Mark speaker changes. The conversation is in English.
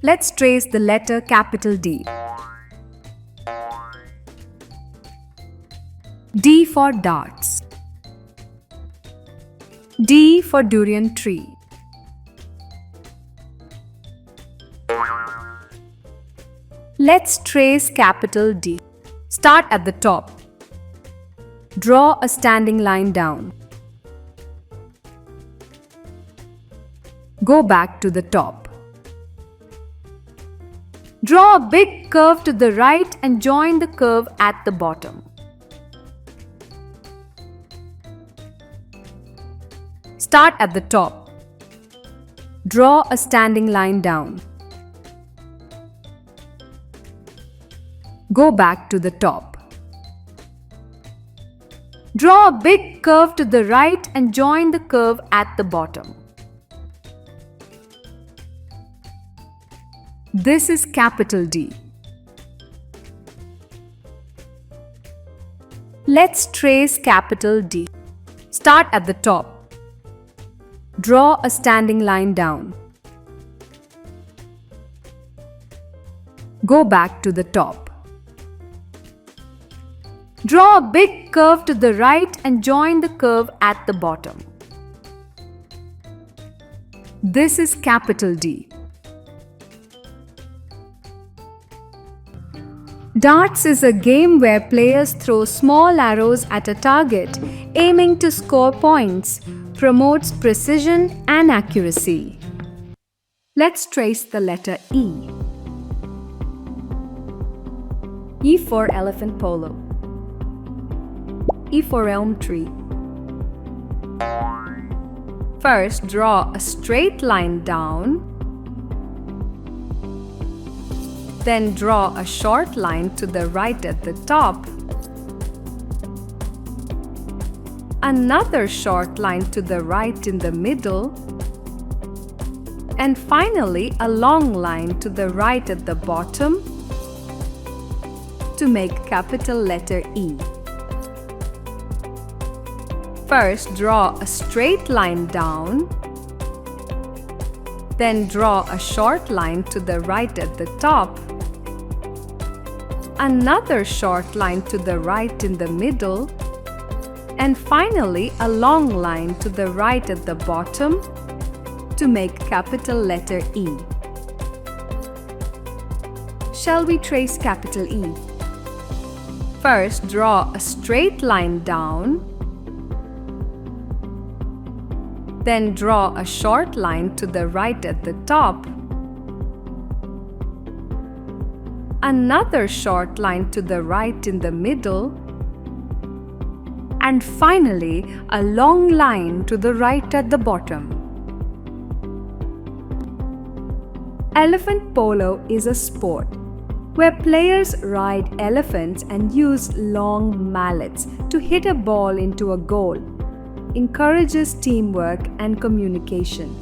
Speaker 1: Let's trace the letter capital D. D for darts. D for durian tree. Let's trace capital D. Start at the top. Draw a standing line down. Go back to the top. Draw a big curve to the right and join the curve at the bottom. Start at the top. Draw a standing line down. Go back to the top. Draw a big curve to the right and join the curve at the bottom. This is capital D. Let's trace capital D. Start at the top. Draw a standing line down. Go back to the top. Draw a big curve to the right and join the curve at the bottom. This is capital D. Darts is a game where players throw small arrows at a target, aiming to score points. Promotes precision and accuracy. Let's trace the letter E. E for elephant polo. E for elm tree. First, draw a straight line down. Then draw a short line to the right at the top. Another short line to the right in the middle. And finally, a long line to the right at the bottom to make capital letter E. First, draw a straight line down. Then draw a short line to the right at the top. Another short line to the right in the middle. And finally, a long line to the right at the bottom to make capital letter E. Shall we trace capital E? First, draw a straight line down. Then draw a short line to the right at the top. Another short line to the right in the middle. And finally, a long line to the right at the bottom. Elephant polo is a sport where players ride elephants and use long mallets to hit a ball into a goal. Encourages teamwork and communication.